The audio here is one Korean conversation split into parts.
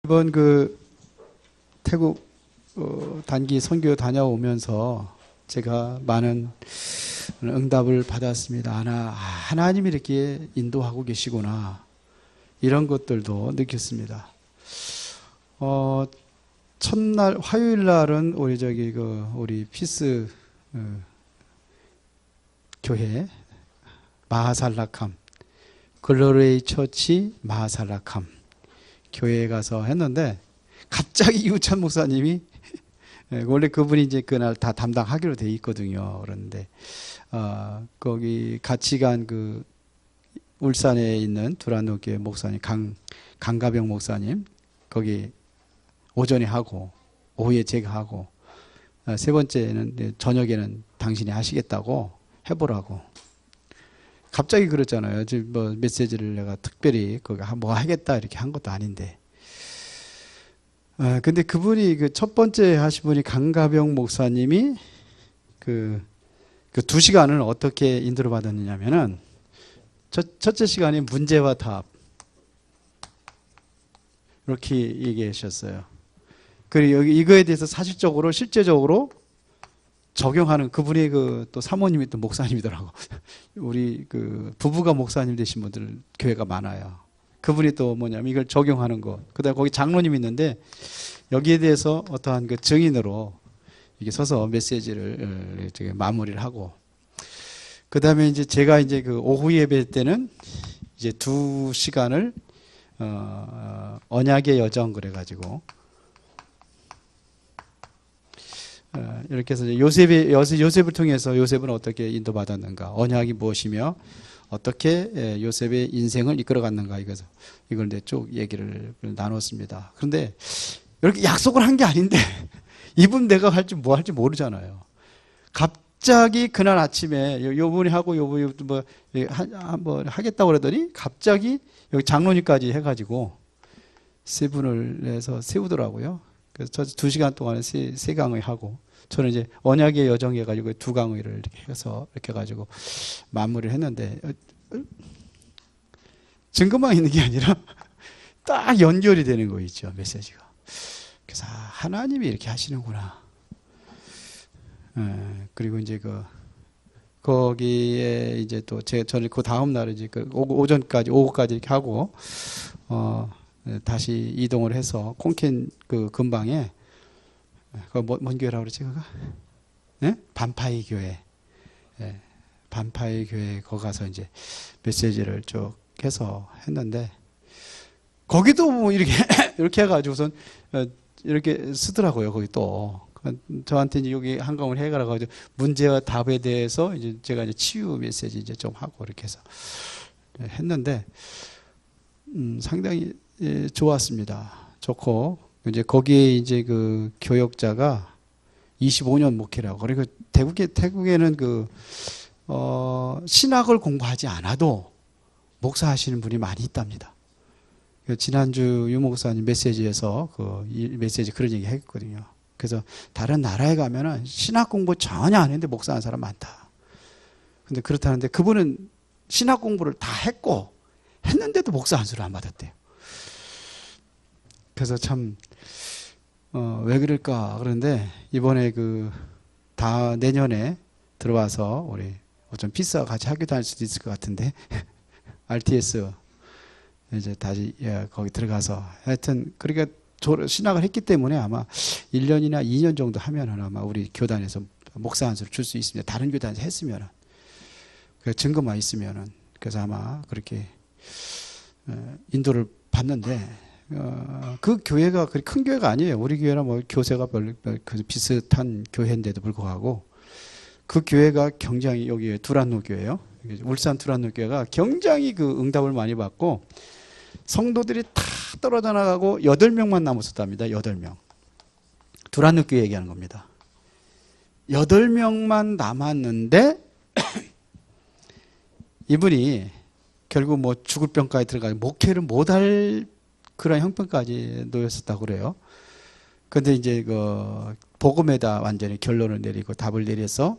이번 그 태국 단기 선교 다녀오면서 제가 많은 응답을 받았습니다. 하나님이 이렇게 인도하고 계시구나. 이런 것들도 느꼈습니다. 첫날 화요일 날은 우리 피스 교회 마하살라캄 글로레이 처치 마하살라캄 교회에 가서 했는데 갑자기 이우찬 목사님이 원래 그분이 이제 그날 다 담당하기로 돼 있거든요. 그런데 거기 같이 간 그 울산에 있는 두란노교회 목사님 강가병 목사님 거기 오전에 하고 오후에 제가 하고 세 번째는 저녁에는 당신이 하시겠다고 해보라고 갑자기 그랬잖아요. 지금 뭐 메시지를 내가 특별히 거기 뭐 하겠다 이렇게 한 것도 아닌데. 근데 그분이 그 첫 번째 하신 분이 강가병 목사님이 그 2시간을 어떻게 인도를 받았느냐면은 첫째 시간이 문제와 답 이렇게 얘기하셨어요. 그리고 여기 이거에 대해서 사실적으로 실제적으로 적용하는 그분이 또 사모님이 또 목사님이더라고. 우리 그 부부가 목사님 되신 분들 교회가 많아요. 그분이 또 뭐냐면 이걸 적용하는 거. 그다음에 거기 장로님이 있는데 여기에 대해서 어떠한 그 증인으로 이게 서서 메시지를 마무리를 하고. 그다음에 이제 제가 이제 그 오후 예배 때는 이제 2시간을 언약의 여정 그래가지고 이렇게 해서 요셉을 통해서 요셉은 어떻게 인도받았는가, 언약이 무엇이며 어떻게 요셉의 인생을 이끌어갔는가, 이걸 이제 쭉 얘기를 나눴습니다. 그런데 이렇게 약속을 한 게 아닌데 이분 내가 뭐 할지 모르잖아요. 갑자기 그날 아침에 요분이 하고 요분이 뭐 하겠다고 그러더니 갑자기 여기 장로님까지 해가지고 세 분을 내서 세우더라고요. 그래서 저 2시간 동안에 세 강의 하고 저는 이제 언약의 여정 해가지고 2강의를 이렇게 해서 이렇게 해가지고 마무리를 했는데 증거만 있는 게 아니라 딱 연결이 되는 거 있죠, 메시지가. 그래서 하나님이 이렇게 하시는구나. 그리고 이제 거기에 이제 또 저는 그 다음 날 이제 오전까지 오후까지 이렇게 하고 다시 이동을 해서 콩켄 그 근방에 뭔 교회라고 그러지 그거? 네? 반파이 교회. 네. 반파이 교회 거기 가서 이제 메시지를 쭉 해서 했는데 거기도 뭐 이렇게 이렇게 해가지고선 이렇게 쓰더라고요. 거기 또 저한테 이제 여기 한가운데 해가지고 문제와 답에 대해서 이제 제가 이제 치유 메시지 이제 좀 하고 이렇게 해서 했는데 상당히 좋았습니다. 좋고 이제 거기에 이제 그 교역자가 25년 목회라고. 그리고 태국에는 신학을 공부하지 않아도 목사하시는 분이 많이 있답니다. 지난주 유 목사님 메시지에서 메시지 그런 얘기 했거든요. 그래서 다른 나라에 가면은 신학 공부 전혀 안 했는데 목사하는 사람 많다. 근데 그렇다는데 그분은 신학 공부를 다 했는데도 목사 안수를 안 받았대요. 그래서 참 왜 그럴까 그런데 이번에 내년에 들어와서 우리 좀 피스와 같이 학교 다닐 수도 있을 것 같은데 RTS 이제 다시 거기 들어가서 하여튼 그러니까 신학을 했기 때문에 아마 1년이나 2년 정도 하면은 아마 우리 교단에서 목사 안수를 줄 수 있습니다. 다른 교단에서 했으면은 증거만 있으면은. 그래서 아마 그렇게 인도를 받는데 그 교회가 그리 큰 교회가 아니에요. 우리 교회랑 뭐 교세가 별로 비슷한 교회인데도 불구하고 그 교회가 굉장히 여기 두란노 교회요. 울산 두란노 교회가 굉장히 응답을 많이 받고 성도들이 다 떨어져 나가고 8명만 남았었답니다. 8명. 두란노 교회 얘기하는 겁니다. 8명만 남았는데 이분이 결국 뭐 죽을 병까지 들어가서 목회를 못할 그런 형편까지 놓였었다고 그래요. 근데 이제 복음에다 완전히 결론을 내리고 답을 내려서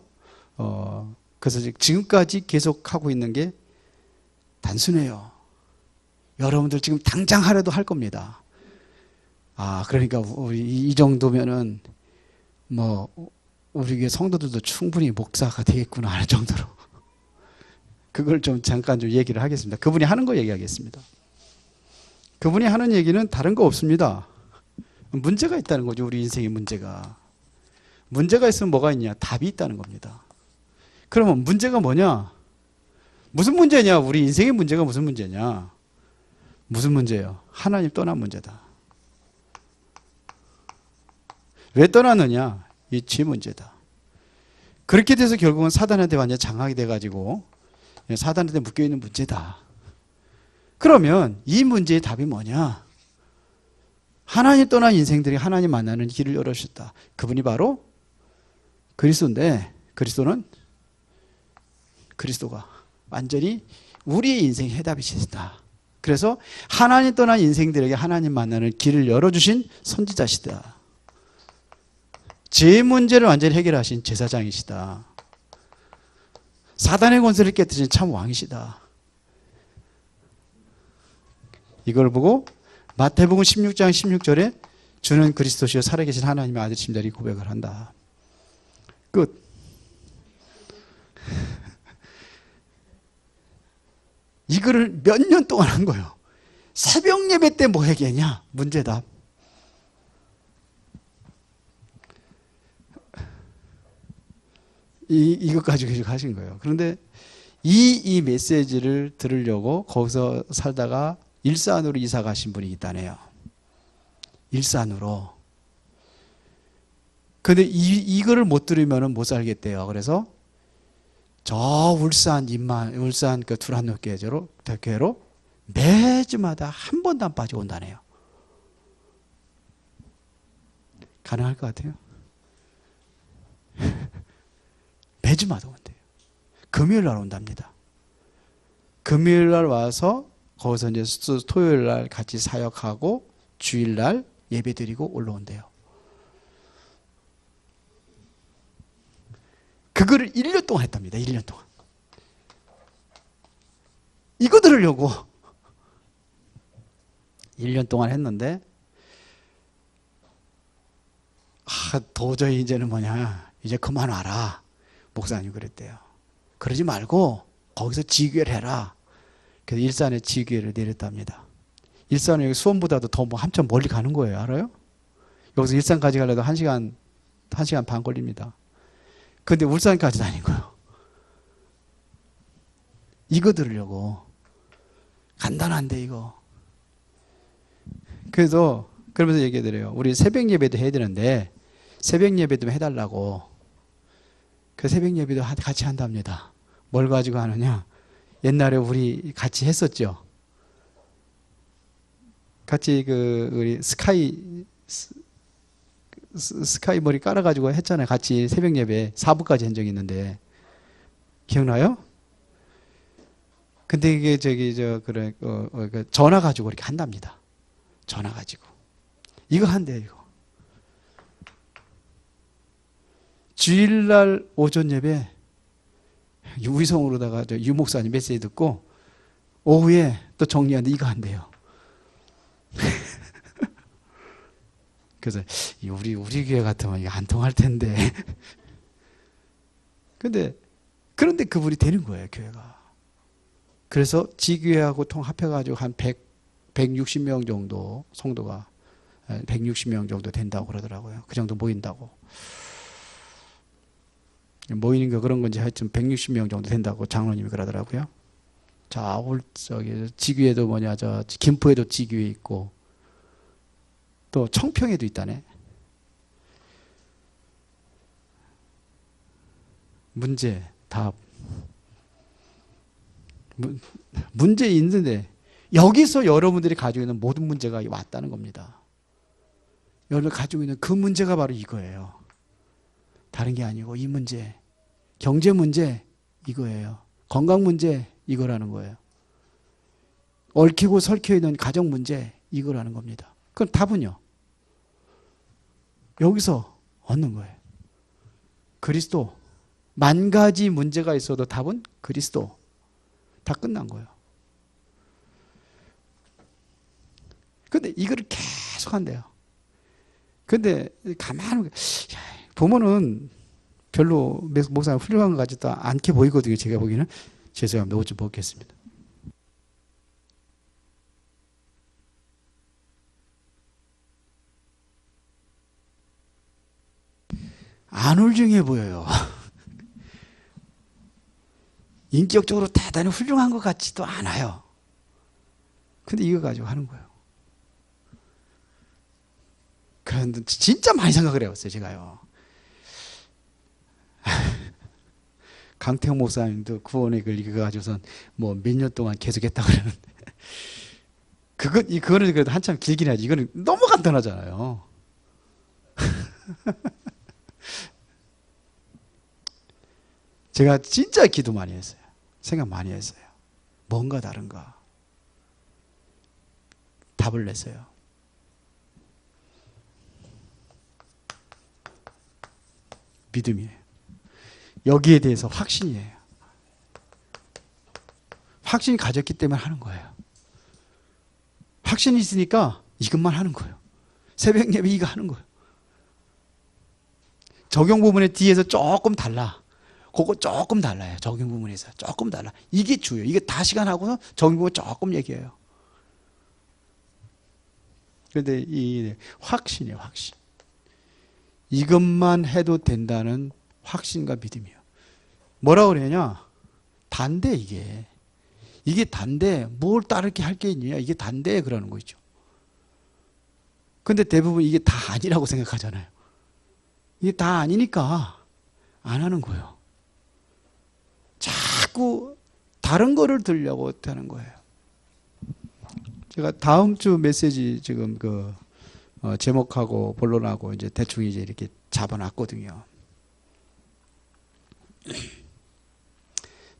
그래서 지금까지 계속 하고 있는 게 단순해요. 여러분들 지금 당장 하려도 할 겁니다. 그러니까 우리 이 정도면은 뭐 우리 교회 성도들도 충분히 목사가 되겠구나 할 정도로 그걸 좀 잠깐 좀 얘기를 하겠습니다. 그분이 하는 거 얘기하겠습니다. 그분이 하는 얘기는 다른 거 없습니다. 문제가 있다는 거죠. 우리 인생의 문제가 있으면 뭐가 있냐? 답이 있다는 겁니다. 그러면 문제가 뭐냐? 무슨 문제냐? 우리 인생의 문제가 무슨 문제냐? 무슨 문제예요? 하나님 떠난 문제다. 왜 떠났느냐? 이 죄 문제다. 그렇게 돼서 결국은 사단한테 완전 장악이 돼가지고 사단한테 묶여있는 문제다. 그러면 이 문제의 답이 뭐냐? 하나님 떠난 인생들이 하나님 만나는 길을 열어주셨다. 그분이 바로 그리스도인데, 그리스도가 완전히 우리의 인생의 해답이시다. 그래서 하나님 떠난 인생들에게 하나님 만나는 길을 열어주신 선지자시다. 죄 문제를 완전히 해결하신 제사장이시다. 사단의 권세를 깨뜨린 참 왕이시다. 이걸 보고 마태복음 16장 16절에 주는 그리스도시요 살아계신 하나님의 아들이십니다. 이 고백을 한다. 끝. 이거를 몇 년 동안 한 거예요. 새벽 예배 때 뭐 얘기했냐? 문제답. 이것 가지고 계속 하신 거예요. 그런데 이 메시지를 들으려고 거기서 살다가 일산으로 이사 가신 분이 있다네요. 일산으로. 근데 이거를 못 들으면 못 살겠대요. 그래서 저 울산 그 두란노 교회로 매주마다 한 번도 안 빠지고 온다네요. 가능할 것 같아요? 매주마다 온대요. 금요일 날 온답니다. 금요일 날 와서 거기서 이제 토요일 날 같이 사역하고 주일 날 예배 드리고 올라온대요. 그거를 1년 동안 했답니다. 1년 동안. 이거 들으려고 1년 동안 했는데 도저히 이제는 뭐냐, 이제 그만 와라. 목사님 그랬대요. 그러지 말고 거기서 지교를 해라. 그래서 일산에 지교를 내렸답니다. 일산은 여기 수원보다도 더 한참 멀리 가는 거예요. 알아요? 여기서 일산까지 가려도 1시간 반 걸립니다. 근데 울산까지 다닌 거예요. 이거 들으려고. 간단한데 이거. 그러면서 얘기해드려요. 우리 새벽 예배도 해야 되는데 새벽 예배 좀 해달라고. 그 새벽 예배도 같이 한답니다. 뭘 가지고 하느냐? 옛날에 우리 같이 했었죠. 같이 우리 스카이 머리 깔아가지고 했잖아요. 같이 새벽 예배 4부까지 한 적이 있는데 기억나요? 근데 이게 전화 가지고 이렇게 한답니다. 전화 가지고 이거 한대요. 이거 주일날 오전 예배 유위성으로다가 유 목사님 메시지 듣고 오후에 또 정리하는데 이거 한대요. 그래서 우리 교회 같으면 이거 안 통할 텐데. 그런데 그분이 되는 거예요, 교회가. 그래서 지교회하고 합해가지고 한 160명 정도 성도가 160명 정도 된다고 그러더라고요. 그 정도 모인다고. 모이는 거 그런 건지 하여튼 160명 정도 된다고 장로님이 그러더라고요. 자, 지교회도 김포에도 지교회 있고 또 청평에도 있다네. 문제, 답. 문제 있는데 여기서 여러분들이 가지고 있는 모든 문제가 왔다는 겁니다. 여러분이 가지고 있는 그 문제가 바로 이거예요. 다른 게 아니고 이 문제, 경제 문제 이거예요. 건강 문제 이거라는 거예요. 얽히고 설켜 있는 가정 문제 이거라는 겁니다. 그럼 답은요? 여기서 얻는 거예요. 그리스도. 10,000가지 문제가 있어도 답은 그리스도. 다 끝난 거예요. 근데 이거를 계속 한대요. 근데 가만히 보면은 별로 목사님 훌륭한 것 같지도 않게 보이거든요. 제가 보기에는. 죄송합니다. 옷 좀 벗겠습니다. 안 훌륭해 보여요. 인격적으로 대단히 훌륭한 것 같지도 않아요. 근데 이거 가지고 하는 거예요. 그런데 진짜 많이 생각을 해봤어요, 제가요. 강태형 목사님도 구원의 글 이거 가지고선 뭐 몇 년 동안 계속 했다고 그러는데. 그거는 그래도 한참 길긴 하지. 이거는 너무 간단하잖아요. 제가 진짜 기도 많이 했어요. 생각 많이 했어요. 뭔가 다른가. 답을 냈어요. 믿음이에요. 여기에 대해서 확신이에요. 확신이 가졌기 때문에 하는 거예요. 확신이 있으니까 이것만 하는 거예요. 새벽 예배 이거 하는 거예요. 적용 부분에 뒤에서 조금 달라. 그거 조금 달라요. 적용 부분에서 조금 달라. 이게 주요. 이게 다 시간 하고서 적용 부분 조금 얘기해요. 그런데 이 확신이에요. 확신. 이것만 해도 된다는 확신과 믿음이에요. 뭐라고 그러냐? 단데 이게. 이게 단데 뭘 따르게 할 게 있냐? 이게 단데 그러는 거죠. 근데 대부분 이게 다 아니라고 생각하잖아요. 이게 다 아니니까 안 하는 거예요. 자꾸 다른 거를 들려고 하는 거예요. 제가 다음 주 메시지 지금 제목하고 본론하고 이제 대충 이제 이렇게 잡아놨거든요.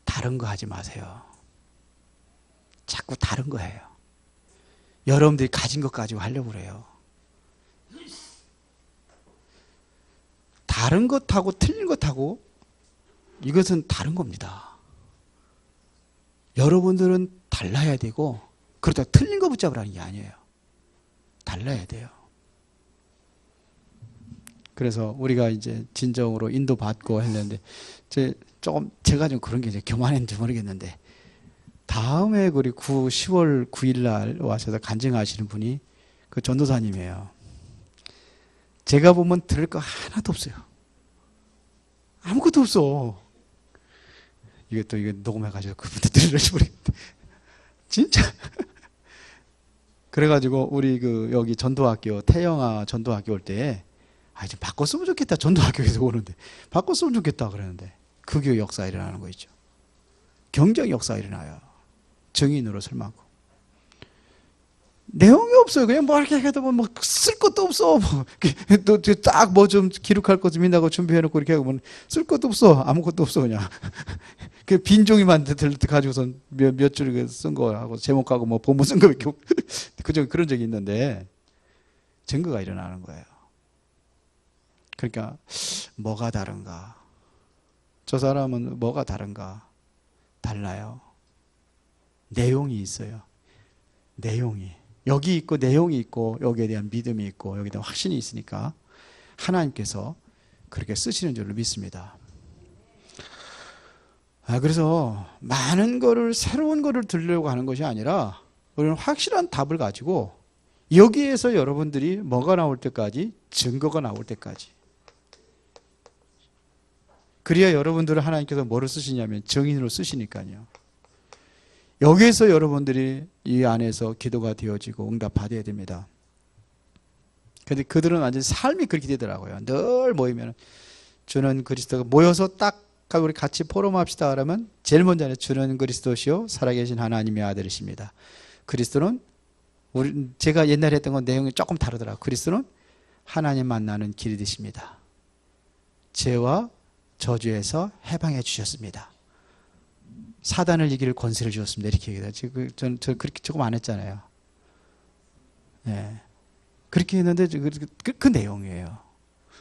다른 거 하지 마세요. 자꾸 다른 거 해요. 여러분들이 가진 것 가지고 하려고 그래요. 다른 것하고 틀린 것하고 이것은 다른 겁니다. 여러분들은 달라야 되고 그렇다고 틀린 거 붙잡으라는 게 아니에요. 달라야 돼요. 그래서 우리가 이제 진정으로 인도받고 했는데 제가 좀 그런 게 이제 교만했는지 모르겠는데 다음에 우리 10월 9일 날 와셔서 간증하시는 분이 그 전도사님이에요. 제가 보면 들을 거 하나도 없어요. 아무것도 없어. 이거 녹음해가지고 그분들 들으실지 모르겠는데 진짜. 그래가지고 우리 여기 전도학교 태영아 전도학교 올 때 좀 바꿨으면 좋겠다. 전도학교에서 오는데 바꿨으면 좋겠다 그러는데 그 교육 역사 일어나는 거 있죠. 경쟁 역사 일어나요. 정인으로 설 만큼. 내용이 없어요. 그냥 뭐 이렇게 해도 뭐 쓸 것도 없어. 딱 뭐 좀 기록할 것 좀 있다고 준비해놓고 이렇게 하면 쓸 것도 없어. 아무것도 없어 그냥. 그 빈 종이만 가지고선 몇 줄 쓴 거하고 제목하고 뭐 본문 쓴 거 이렇게 그런 적이 있는데 증거가 일어나는 거예요. 그러니까 뭐가 다른가? 저 사람은 뭐가 다른가? 달라요. 내용이 있어요. 내용이. 여기 있고 내용이 있고 여기에 대한 믿음이 있고 여기에 대한 확신이 있으니까 하나님께서 그렇게 쓰시는 줄로 믿습니다. 그래서 많은 거를 새로운 거를 들으려고 하는 것이 아니라 우리는 확실한 답을 가지고 여기에서 여러분들이 뭐가 나올 때까지 증거가 나올 때까지 그래야 여러분들을 하나님께서 뭐로 쓰시냐면 증인으로 쓰시니까요. 여기에서 여러분들이 이 안에서 기도가 되어지고 응답 받아야 됩니다. 그런데 그들은 완전 삶이 그렇게 되더라고요. 늘 모이면 주는 그리스도가 모여서 딱 우리 같이 포럼합시다 그러면 제일 먼저 하는 주는 그리스도시요 살아계신 하나님의 아들이십니다. 그리스도는 제가 옛날에 했던 건 내용이 조금 다르더라고요. 그리스도는 하나님 만나는 길이 되십니다. 죄와 저주에서 해방해 주셨습니다. 사단을 이길 권세를 주셨습니다. 이렇게 얘기해요. 저는 그렇게 조금 안 했잖아요. 네. 그렇게 했는데 그 내용이에요.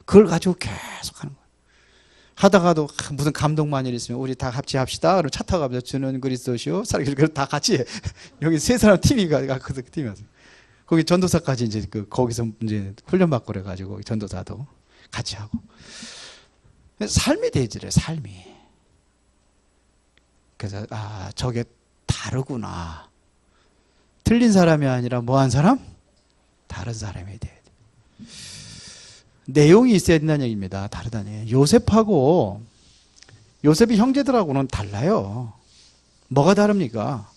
그걸 가지고 계속 하는 거예요. 하다가도 무슨 감동만 있으면 우리 다 같이 합시다. 그럼 차 타고 가면서 주는 그리스도시요. 그래서 다 같이 해. 여기 세 사람 팀이 가거든. 팀이었어요. 거기 전도사까지 이제 거기서 이제 훈련받고 그래가지고 전도사도 같이 하고. 삶이 대지래, 삶이. 그래서, 아, 저게 다르구나. 틀린 사람이 아니라 뭐 한 사람? 다른 사람이 돼야 돼. 내용이 있어야 된다는 얘기입니다. 다르다는 얘기예요. 요셉이 형제들하고는 달라요. 뭐가 다릅니까?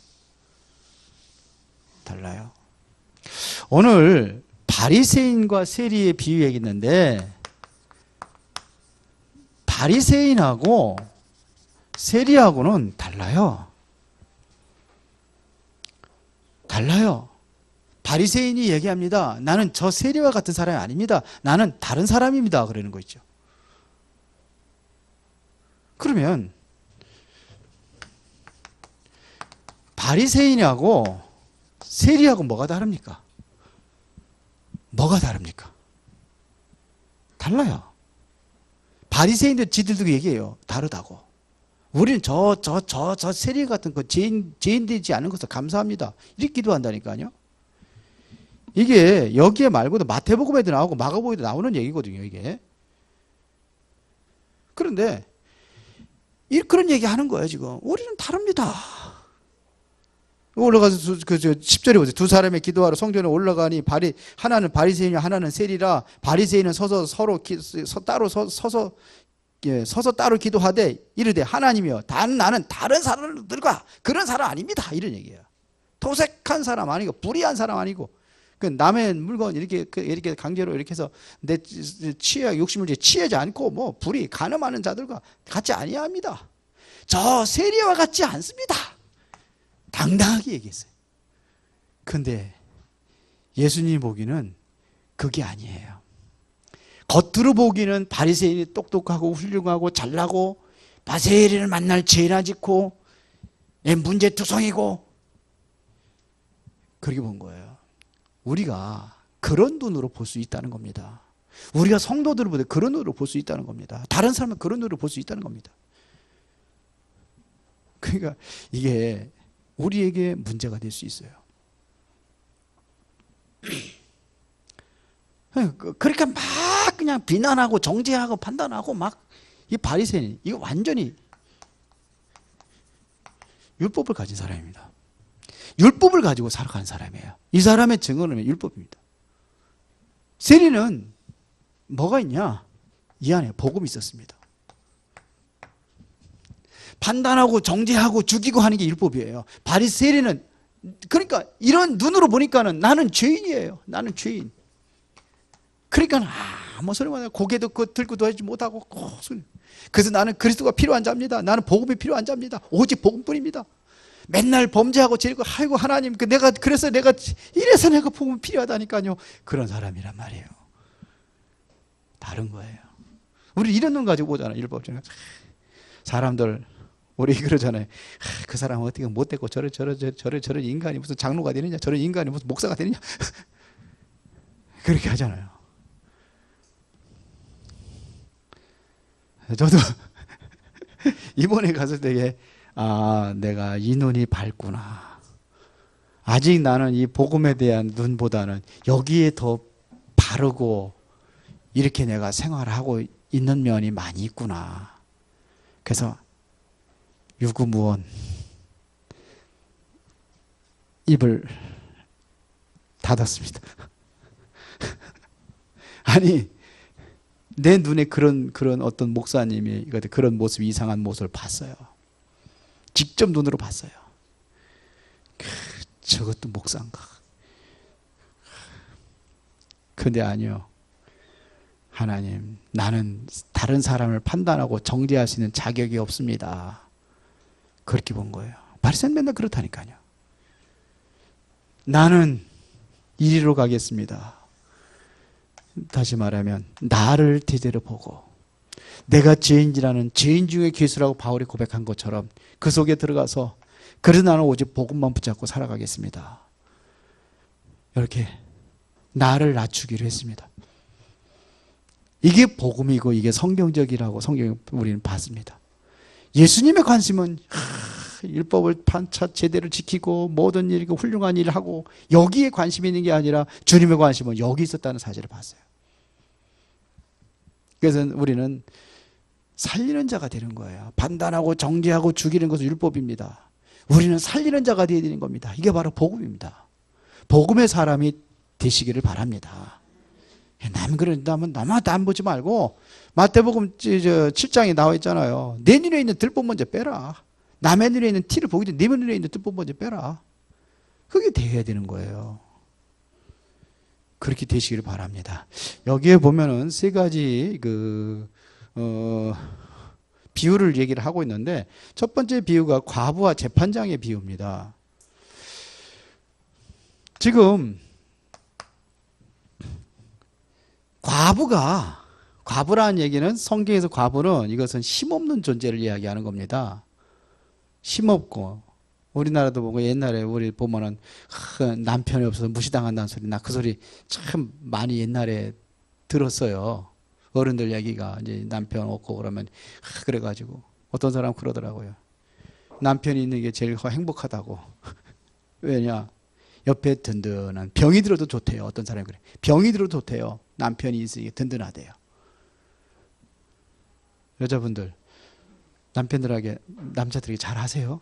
달라요. 오늘 바리새인과 세리의 비유했는데 바리새인하고 세리하고는 달라요. 달라요. 바리새인이 얘기합니다. 나는 저 세리와 같은 사람이 아닙니다. 나는 다른 사람입니다. 그러는 거 있죠. 그러면 바리새인하고 세리하고 뭐가 다릅니까? 뭐가 다릅니까? 달라요. 바리새인들 지들도 얘기해요. 다르다고. 우리는 저 세리 같은 거 죄인 되지 않은 것을 감사합니다. 이렇게 기도한다니까요. 이게 여기에 말고도 마태복음에도 나오고 마가복음에도 나오는 얘기거든요. 이게. 그런데 그런 얘기 하는 거예요. 지금 우리는 다릅니다. 올라가서 10절에 보세요. 두 사람의 기도하러 성전에 올라가니 하나는 바리새인이요 하나는 세리라. 바리새인은 서서 따로 기도하되 이르되 하나님이여 나는 다른 사람들과 그런 사람 아닙니다. 이런 얘기예요. 도색한 사람 아니고 불의한 사람 아니고 그 남의 물건 이렇게 강제로 이렇게 해서 내 욕심을 취하지 않고 뭐 불의 간음하는 자들과 같이 아니합니다. 저 세리와 같지 않습니다. 당당하게 얘기했어요. 근데 예수님이 보기는 그게 아니에요. 겉으로 보기는 바리새인이 똑똑하고 훌륭하고 잘나고 바세리를 만날 죄나 짓고 문제투성이고 그렇게 본 거예요. 우리가 그런 눈으로 볼 수 있다는 겁니다. 우리가 성도들을 볼 때 그런 눈으로 볼 수 있다는 겁니다. 다른 사람은 그런 눈으로 볼 수 있다는 겁니다. 그러니까 이게 우리에게 문제가 될 수 있어요. 그러니까 막 그냥 비난하고 정죄하고 판단하고 막 이 바리새인 이거 완전히 율법을 가진 사람입니다. 율법을 가지고 살아가는 사람이에요. 이 사람의 증언은 율법입니다. 세리는 뭐가 있냐? 이 안에 복음이 있었습니다. 판단하고 정죄하고 죽이고 하는 게 율법이에요. 바리새인은 그러니까 이런 눈으로 보니까는 나는 죄인이에요. 나는 죄인. 그러니까 아무 소리만 하고 고개도 들고도 하지 못하고 그래서 나는 그리스도가 필요한 자입니다. 나는 복음이 필요한 자입니다. 오직 복음뿐입니다. 맨날 범죄하고 죄고 아이고 하나님 그래서 내가 이래서 내가 복음이 필요하다니까요. 그런 사람이란 말이에요. 다른 거예요. 우리 이런 눈 가지고 보잖아요. 율법적으로. 사람들 우리 그러잖아요. 그 사람은 어떻게 못됐고 저런 인간이 무슨 장로가 되느냐, 저런 인간이 무슨 목사가 되느냐. 그렇게 하잖아요. 저도 이번에 갔을 때 내가 이 눈이 밝구나. 아직 나는 이 복음에 대한 눈보다는 여기에 더 바르고 이렇게 내가 생활하고 있는 면이 많이 있구나. 그래서 유구무원 입을 닫았습니다. 아니 내 눈에 그런 어떤 목사님이 그런 모습, 이상한 모습을 봤어요. 직접 눈으로 봤어요. 저것도 목사인가? 근데 아니요. 하나님, 나는 다른 사람을 판단하고 정죄할 수 있는 자격이 없습니다. 그렇게 본 거예요. 바리새인 맨날 그렇다니까요. 나는 이리로 가겠습니다. 다시 말하면 나를 제대로 보고 내가 죄인이라는 죄인 중에 괴수라고 바울이 고백한 것처럼 그 속에 들어가서 그래서 나는 오직 복음만 붙잡고 살아가겠습니다. 이렇게 나를 낮추기로 했습니다. 이게 복음이고 이게 성경적이라고 성경에 우리는 봤습니다. 예수님의 관심은 율법을 판차 제대로 지키고 모든 일, 훌륭한 일을 하고 여기에 관심이 있는 게 아니라 주님의 관심은 여기 있었다는 사실을 봤어요. 그래서 우리는 살리는 자가 되는 거예요. 판단하고 정죄하고 죽이는 것은 율법입니다. 우리는 살리는 자가 되어야 되는 겁니다. 이게 바로 복음입니다. 복음의 사람이 되시기를 바랍니다. 남 그런다면 남한테 안 보지 말고 마태복음 7장에 나와 있잖아요. 내 눈에 있는 들보 먼저 빼라. 남의 눈에 있는 티를 보기 전에 내 눈에 있는 들보 먼저 빼라. 그게 돼야 되는 거예요. 그렇게 되시기를 바랍니다. 여기에 보면은 세 가지 비유를 얘기를 하고 있는데 첫 번째 비유가 과부와 재판장의 비유입니다. 지금 과부라는 얘기는 성경에서 과부는 이것은 힘없는 존재를 이야기하는 겁니다. 힘없고 우리나라도 보고 옛날에 우리 보면은 남편이 없어서 무시당한다는 소리 나 그 소리 참 많이 옛날에 들었어요. 어른들 얘기가 이제 남편 없고 그러면 그래가지고 어떤 사람 그러더라고요. 남편이 있는 게 제일 행복하다고. 왜냐? 옆에 든든한 병이 들어도 좋대요. 어떤 사람이 그래. 병이 들어도 좋대요. 남편이 있으니까 든든하대요. 여자분들 남편들에게 남자들에게 잘하세요.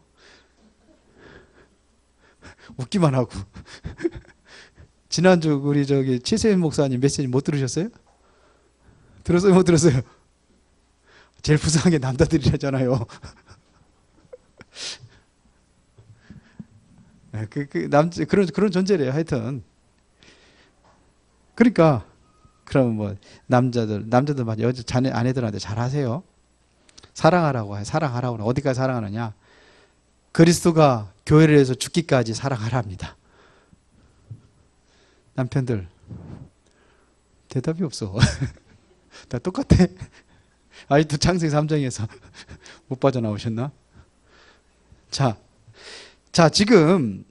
웃기만 하고. 지난주 우리 최세현 목사님 메시지 못 들으셨어요? 들었어요? 못 들었어요? 제일 불쌍한 게 남자들이라잖아요. 그런 존재래요. 하여튼. 그러니까, 그러면 뭐, 남자들 만 여자, 자네, 아내들한테 잘하세요. 사랑하라고 해요. 사랑하라고. 어디까지 사랑하느냐? 그리스도가 교회를 해서 죽기까지 사랑하랍니다. 남편들, 대답이 없어. 다 똑같아. 아직도 창세기 3장에서 못 빠져나오셨나? 자, 지금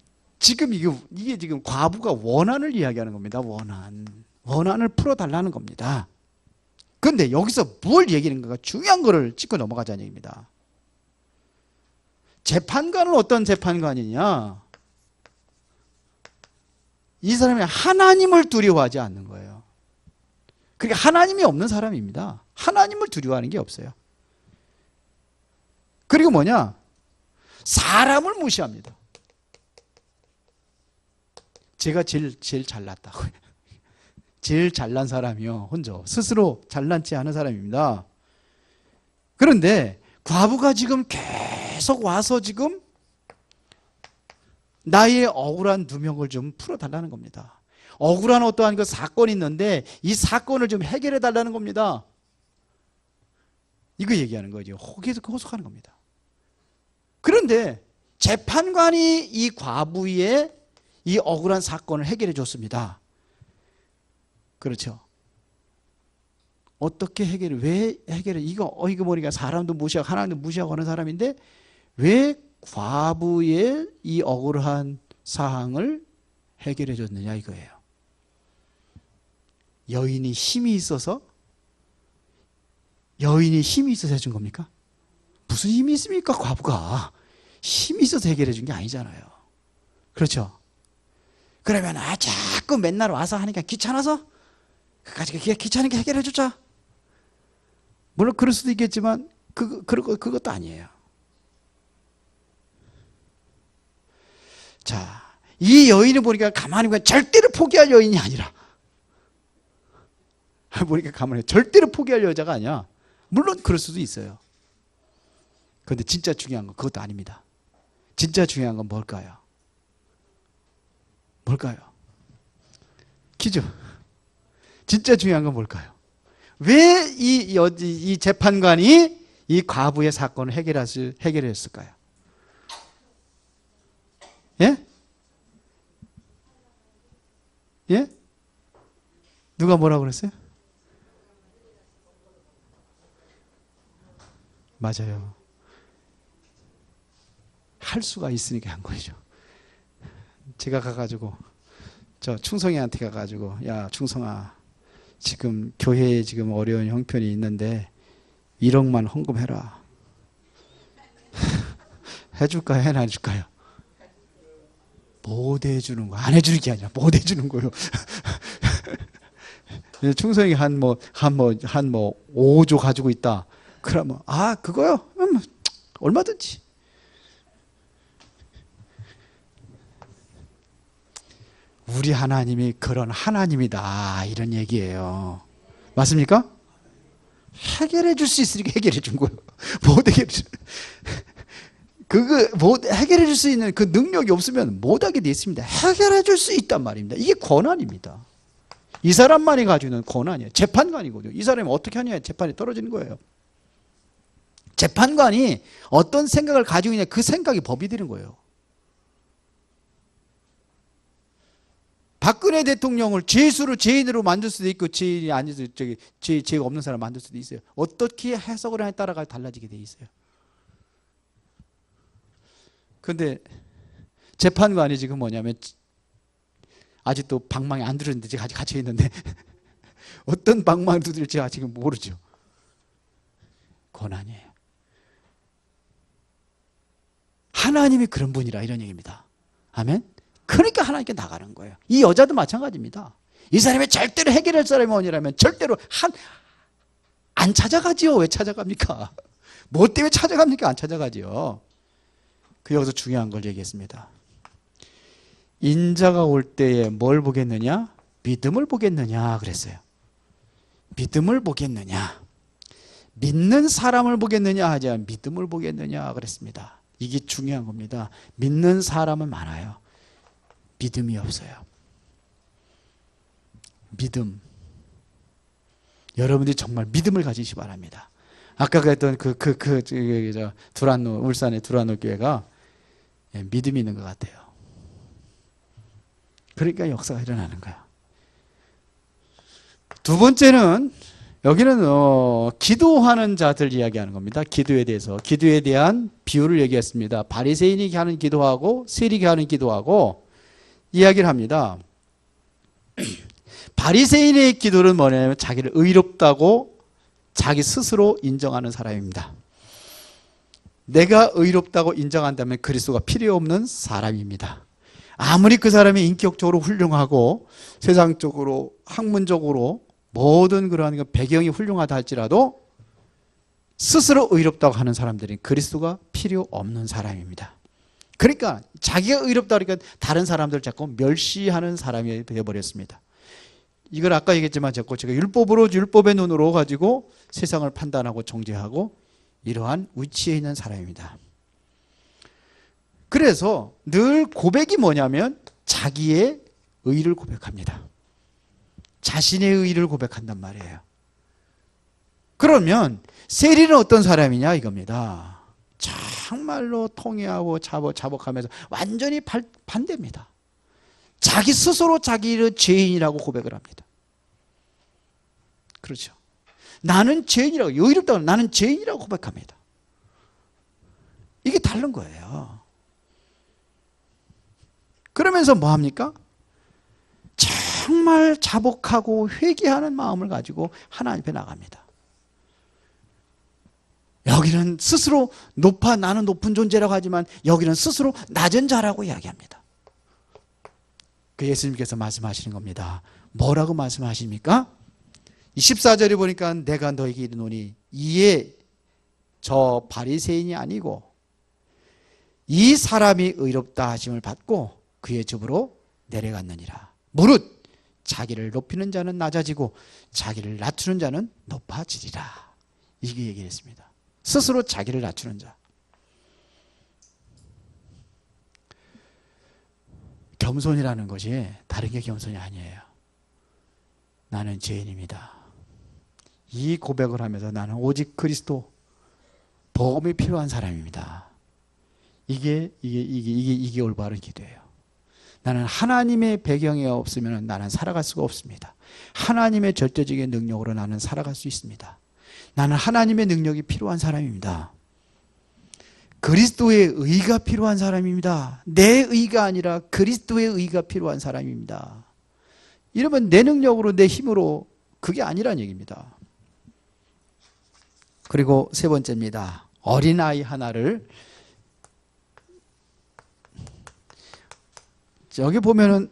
이게 지금 과부가 원한을 이야기하는 겁니다. 원한을 풀어달라는 겁니다. 그런데 여기서 뭘 얘기하는 건가? 중요한 거를 짚고 넘어가자는 얘기입니다. 재판관은 어떤 재판관이냐? 이 사람이 하나님을 두려워하지 않는 거예요. 그러니까 하나님이 없는 사람입니다. 하나님을 두려워하는 게 없어요. 그리고 뭐냐? 사람을 무시합니다. 제가 제일 잘났다고요. 제일 잘난 사람이요. 혼자 스스로 잘난지 않은 사람입니다. 그런데 과부가 지금 계속 와서 지금 나의 억울한 누명을 좀 풀어달라는 겁니다. 억울한 어떠한 그 사건이 있는데 이 사건을 좀 해결해 달라는 겁니다. 이거 얘기하는 거죠. 계속 호소하는 겁니다. 그런데 재판관이 이 과부의 이 억울한 사건을 해결해 줬습니다. 그렇죠. 어떻게 왜 해결해? 이거 보니까 사람도 무시하고 하나님도 무시하고 하는 사람인데 왜 과부의 이 억울한 사항을 해결해 줬느냐 이거예요. 여인이 힘이 있어서 해준 겁니까? 무슨 힘이 있습니까? 과부가 힘이 있어서 해결해 준 게 아니잖아요. 그렇죠? 그러면 자꾸 맨날 와서 하니까 귀찮아서 그까지 귀찮으니까 해결해 주자. 물론 그럴 수도 있겠지만 그것도 아니에요. 자, 이 여인을 보니까 가만히 보니까 절대로 포기할 여인이 아니라 보니까 가만히 절대로 포기할 여자가 아니야. 물론 그럴 수도 있어요. 그런데 진짜 중요한 건 그것도 아닙니다. 진짜 중요한 건 뭘까요? 퀴즈. 진짜 중요한 건 뭘까요? 왜 이 재판관이 이 과부의 사건을 해결했을까요? 예? 예? 누가 뭐라고 그랬어요? 맞아요. 할 수가 있으니까 한 거죠. 제가 가가지고 충성이한테 가가지고 야 충성아 지금 교회에 지금 어려운 형편이 있는데 1억만 헌금해라. 해줄까요? 안 해줄까요? 못 해주는 거. 안 해주는 게 아니라 못 해주는 거요. 충성이 한 5조 가지고 있다. 그러면, 그거요? 얼마든지. 우리 하나님이 그런 하나님이다. 이런 얘기예요. 맞습니까? 해결해 줄 수 있으니까 해결해 준 거예요. 못 해결해 줄. 해결해 줄 수 있는 그 능력이 없으면 못하게 돼 있습니다. 해결해 줄 수 있단 말입니다. 이게 권한입니다. 이 사람만이 가지고 있는 권한이에요. 재판관이거든요. 이 사람이 어떻게 하냐 재판이 떨어지는 거예요. 재판관이 어떤 생각을 가지고 있냐 그 생각이 법이 되는 거예요. 박근혜 대통령을 죄인으로 만들 수도 있고 죄인이 아니서 죄가 없는 사람 만들 수도 있어요. 어떻게 해석을 하냐에 따라가 달라지게 돼 있어요. 근데 재판관이 지금 뭐냐면 아직도 방망이 안 들었는데 지금 아직 갇혀 있는데 어떤 방망이 두드릴지 지금 모르죠. 권한이에요. 하나님이 그런 분이라 이런 얘기입니다. 아멘. 그러니까 하나님께 나가는 거예요. 이 여자도 마찬가지입니다. 이 사람이 절대로 해결할 사람이 아니라면 절대로 안 찾아가지요. 왜 찾아갑니까? 뭐 때문에 찾아갑니까? 안 찾아가지요. 여기서 중요한 걸 얘기했습니다. 인자가 올 때에 뭘 보겠느냐? 믿음을 보겠느냐 그랬어요. 믿음을 보겠느냐? 믿는 사람을 보겠느냐 하지 않 믿음을 보겠느냐 그랬습니다. 이게 중요한 겁니다. 믿는 사람은 많아요. 믿음이 없어요. 믿음. 여러분들이 정말 믿음을 가지시 바랍니다. 아까 그랬던 울산의 두란노 교회가 믿음이 있는 것 같아요. 그러니까 역사가 일어나는 거야. 두 번째는 여기는 기도하는 자들 이야기하는 겁니다. 기도에 대해서. 기도에 대한 비유를 얘기했습니다. 바리새인이 하는 기도하고 세리가 하는 기도하고 이야기를 합니다. 바리새인의 기도는 뭐냐면 자기를 의롭다고 자기 스스로 인정하는 사람입니다. 내가 의롭다고 인정한다면 그리스도가 필요 없는 사람입니다. 아무리 그 사람이 인격적으로 훌륭하고 세상적으로 학문적으로 모든 그러한 배경이 훌륭하다 할지라도 스스로 의롭다고 하는 사람들이 그리스도가 필요 없는 사람입니다. 그러니까 자기가 의롭다 그러니까 다른 사람들 자꾸 멸시하는 사람이 되어버렸습니다. 이걸 아까 얘기했지만 자꾸 제가 율법의 눈으로 가지고 세상을 판단하고 정죄하고 이러한 위치에 있는 사람입니다. 그래서 늘 고백이 뭐냐면 자기의 의를 고백합니다. 자신의 의를 고백한단 말이에요. 그러면 세리는 어떤 사람이냐 이겁니다. 정말로 통회하고 자복하면서 완전히 반대입니다. 자기 스스로 자기를 죄인이라고 고백을 합니다. 그렇죠. 나는 죄인이라고, 의롭다고 나는 죄인이라고 고백합니다. 이게 다른 거예요. 그러면서 뭐 합니까? 정말 자복하고 회개하는 마음을 가지고 하나님 앞에 나갑니다. 여기는 스스로 나는 높은 존재라고 하지만 여기는 스스로 낮은 자라고 이야기합니다. 그 예수님께서 말씀하시는 겁니다. 뭐라고 말씀하십니까? 14절에 보니까 내가 너에게 이르노니 이에 저 바리새인이 아니고 이 사람이 의롭다 하심을 받고 그의 집으로 내려갔느니라. 무릇 자기를 높이는 자는 낮아지고 자기를 낮추는 자는 높아지리라. 이게 얘기를 했습니다. 스스로 자기를 낮추는 자. 겸손이라는 것이 다른 게 겸손이 아니에요. 나는 죄인입니다. 이 고백을 하면서 나는 오직 그리스도 복음이 필요한 사람입니다. 이게 올바른 기도예요. 나는 하나님의 배경이 없으면 나는 살아갈 수가 없습니다. 하나님의 절대적인 능력으로 나는 살아갈 수 있습니다. 나는 하나님의 능력이 필요한 사람입니다. 그리스도의 의가 필요한 사람입니다. 내 의가 아니라 그리스도의 의가 필요한 사람입니다. 이러면 내 능력으로 내 힘으로 그게 아니란 얘기입니다. 그리고 세 번째입니다. 어린아이 하나를 여기 보면은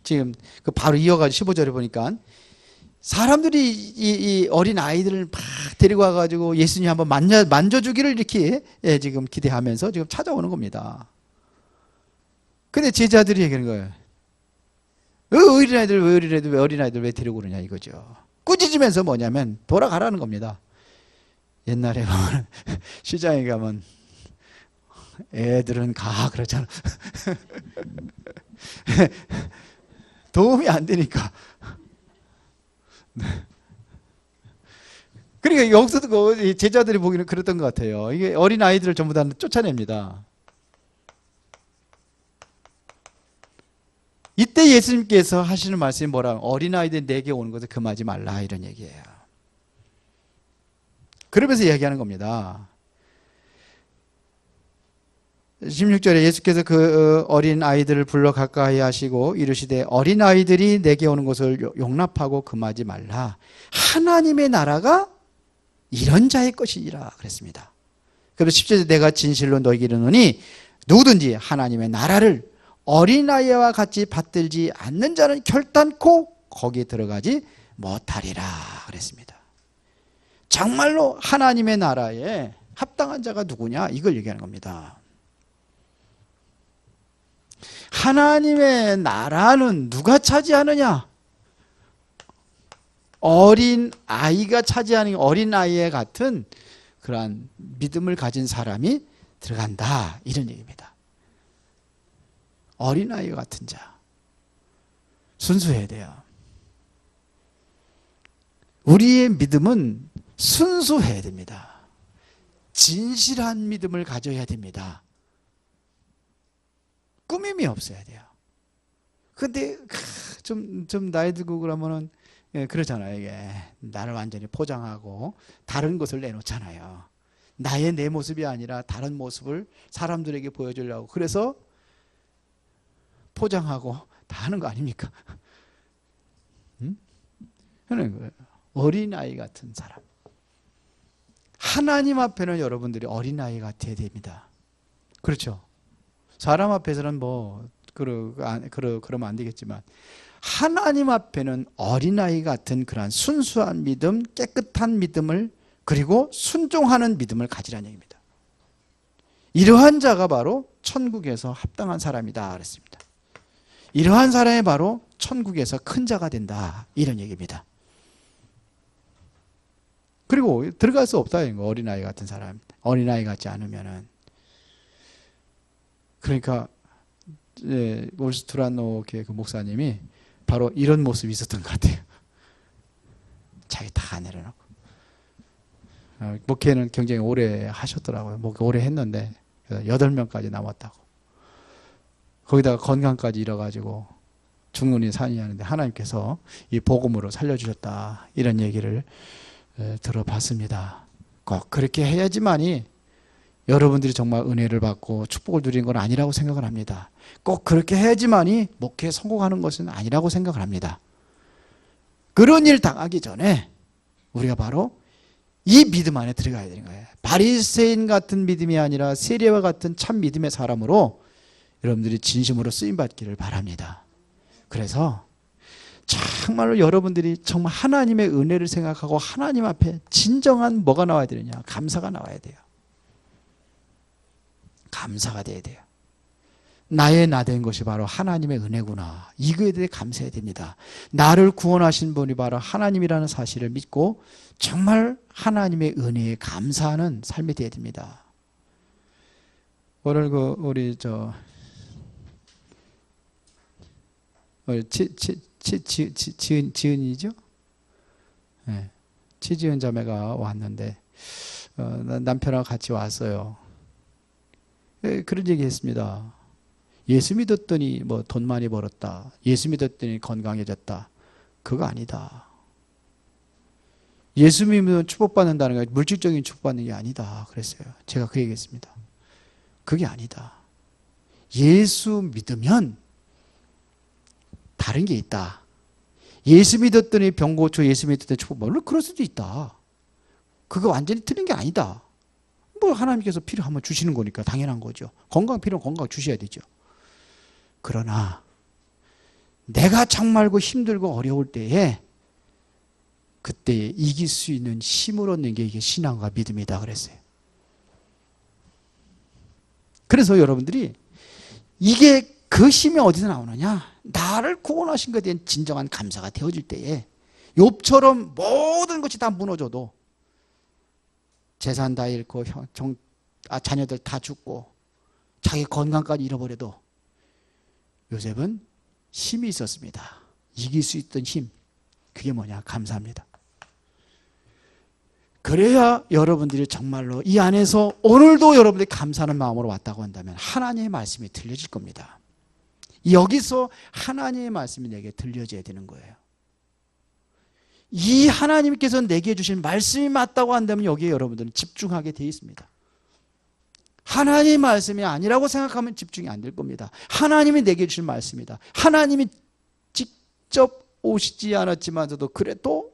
지금 그 바로 이어가지고 15절에 보니까 사람들이 이 어린 아이들을 막 데리고 와가지고 예수님 한번 만져주기를 이렇게 지금 기대하면서 지금 찾아오는 겁니다. 근데 제자들이 얘기하는 거예요. 어린아이들 왜 데리고 오느냐 이거죠. 꾸짖으면서 뭐냐면 돌아가라는 겁니다. 옛날에 시장에 가면 애들은 가 그러잖아. 도움이 안 되니까. 그러니까 여기서도 제자들이 보기는 그랬던 것 같아요. 이게 어린 아이들을 전부 다 쫓아냅니다. 이때 예수님께서 하시는 말씀이 뭐라? 어린 아이들 내게 오는 것을 금하지 말라 이런 얘기예요. 그러면서 이야기하는 겁니다. 16절에 예수께서 그 어린 아이들을 불러 가까이 하시고 이르시되 어린 아이들이 내게 오는 것을 용납하고 금하지 말라. 하나님의 나라가 이런 자의 것이니라 그랬습니다. 그래서 10절에 내가 진실로 너희에게 이르노니 누구든지 하나님의 나라를 어린아이와 같이 받들지 않는 자는 결단코 거기에 들어가지 못하리라 그랬습니다. 정말로 하나님의 나라에 합당한 자가 누구냐 이걸 얘기하는 겁니다. 하나님의 나라는 누가 차지하느냐? 어린 아이가 차지하는 어린 아이에 같은 그러한 믿음을 가진 사람이 들어간다 이런 얘기입니다. 어린 아이 같은 자 순수해야 돼요. 우리의 믿음은 순수해야 됩니다. 진실한 믿음을 가져야 됩니다. 꾸밈이 없어야 돼요. 근데 좀 나이 들고 그러면은 그러잖아요. 이게 나를 완전히 포장하고 다른 것을 내놓잖아요. 내 모습이 아니라 다른 모습을 사람들에게 보여주려고 그래서 포장하고 다 하는 거 아닙니까? 그런 거예요. 어린아이 같은 사람. 하나님 앞에는 여러분들이 어린아이 같아야 됩니다. 그렇죠? 사람 앞에서는 그러면 안 되겠지만 하나님 앞에는 어린아이 같은 그러한 순수한 믿음, 깨끗한 믿음을 그리고 순종하는 믿음을 가지라는 얘기입니다. 이러한 자가 바로 천국에서 합당한 사람이다 그랬습니다. 이러한 사람이 바로 천국에서 큰 자가 된다 이런 얘기입니다. 그리고 들어갈 수 없다 이거 어린아이 같은 사람. 어린아이 같지 않으면은 그러니까 몰스투라노 교회 그 목사님이 바로 이런 모습이 있었던 것 같아요. 자기 다 내려놓고 목회는 굉장히 오래 하셨더라고요. 목회 오래 했는데 8명까지 남았다고. 거기다가 건강까지 잃어가지고 중년이 산이 하는데 하나님께서 이 복음으로 살려주셨다 이런 얘기를 들어봤습니다. 꼭 그렇게 해야지만이 여러분들이 정말 은혜를 받고 축복을 누리는 건 아니라고 생각을 합니다. 꼭 그렇게 해야지만이 목회에 성공하는 것은 아니라고 생각을 합니다. 그런 일 당하기 전에 우리가 바로 이 믿음 안에 들어가야 되는 거예요. 바리새인 같은 믿음이 아니라 세리와 같은 참 믿음의 사람으로 여러분들이 진심으로 쓰임받기를 바랍니다. 그래서 정말로 여러분들이 정말 하나님의 은혜를 생각하고 하나님 앞에 진정한 뭐가 나와야 되느냐? 감사가 나와야 돼요. 감사가 돼야 돼요. 나의 나 된 것이 바로 하나님의 은혜구나. 이거에 대해 감사해야 됩니다. 나를 구원하신 분이 바로 하나님이라는 사실을 믿고 정말 하나님의 은혜에 감사하는 삶이 되어야 됩니다. 오늘 우리 지은이죠? 네. 지은 자매가 왔는데 남편하고 같이 왔어요. 그런 얘기 했습니다. 예수 믿었더니 뭐 돈 많이 벌었다. 예수 믿었더니 건강해졌다. 그거 아니다. 예수 믿으면 축복받는다는 게 물질적인 축복받는 게 아니다. 그랬어요. 제가 그 얘기했습니다. 그게 아니다. 예수 믿으면 다른 게 있다. 예수 믿었더니 병 고쳐 예수 믿었더니 축복 물론 그럴 수도 있다. 그거 완전히 틀린 게 아니다. 뭐 하나님께서 필요하면 주시는 거니까 당연한 거죠. 건강 필요하면 건강 주셔야 되죠. 그러나 내가 정말고 힘들고 어려울 때에 그때 이길 수 있는 힘을 얻는 게 이게 신앙과 믿음이다 그랬어요. 그래서 여러분들이 이게 그 힘이 어디서 나오느냐? 나를 구원하신 것에 대한 진정한 감사가 되어질 때에 욥처럼 모든 것이 다 무너져도 재산 다 잃고 자녀들 다 죽고 자기 건강까지 잃어버려도 요셉은 힘이 있었습니다. 이길 수 있던 힘. 그게 뭐냐? 감사합니다. 그래야 여러분들이 정말로 이 안에서 오늘도 여러분들이 감사하는 마음으로 왔다고 한다면 하나님의 말씀이 들려질 겁니다. 여기서 하나님의 말씀이 내게 들려져야 되는 거예요. 이 하나님께서 내게 주신 말씀이 맞다고 한다면 여기에 여러분들은 집중하게 되어 있습니다. 하나님의 말씀이 아니라고 생각하면 집중이 안 될 겁니다. 하나님이 내게 주신 말씀이다. 하나님이 직접 오시지 않았지만서도 그래도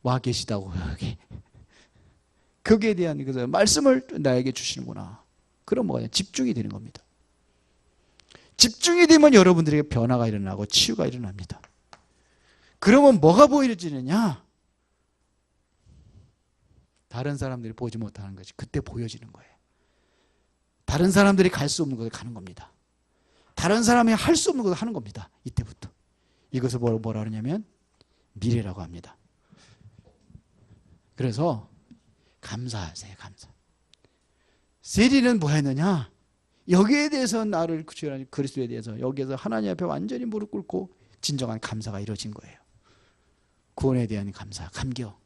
와 계시다고 여기. 거기에 대한 그 말씀을 나에게 주시는구나. 그럼 뭐가 집중이 되는 겁니다. 집중이 되면 여러분들에게 변화가 일어나고 치유가 일어납니다. 그러면 뭐가 보여지느냐? 다른 사람들이 보지 못하는 것이 그때 보여지는 거예요. 다른 사람들이 갈 수 없는 곳에 가는 겁니다. 다른 사람이 할 수 없는 것을 하는 겁니다. 이때부터. 이것을 뭐라 그러냐면 미래라고 합니다. 그래서 감사하세요. 감사. 세리는 뭐 했느냐? 여기에 대해서 나를 그리스도에 대해서 여기에서 하나님 앞에 완전히 무릎 꿇고 진정한 감사가 이루어진 거예요. 구원에 대한 감사, 감격.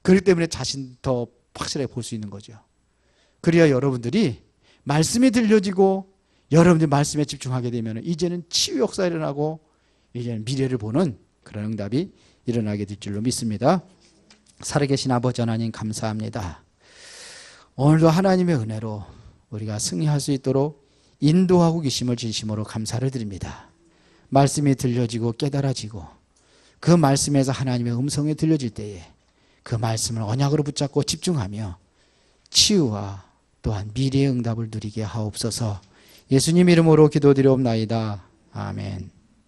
그렇기 때문에 자신 더 확실하게 볼 수 있는 거죠. 그래야 여러분들이 말씀이 들려지고 여러분들이 말씀에 집중하게 되면 이제는 치유 역사가 일어나고 이제는 미래를 보는 그런 응답이 일어나게 될 줄로 믿습니다. 살아계신 아버지 하나님 감사합니다. 오늘도 하나님의 은혜로 우리가 승리할 수 있도록 인도하고 계심을 진심으로 감사를 드립니다. 말씀이 들려지고 깨달아지고 그 말씀에서 하나님의 음성이 들려질 때에 그 말씀을 언약으로 붙잡고 집중하며 치유와 또한 미래의 응답을 누리게 하옵소서. 예수님 이름으로 기도드리옵나이다. 아멘.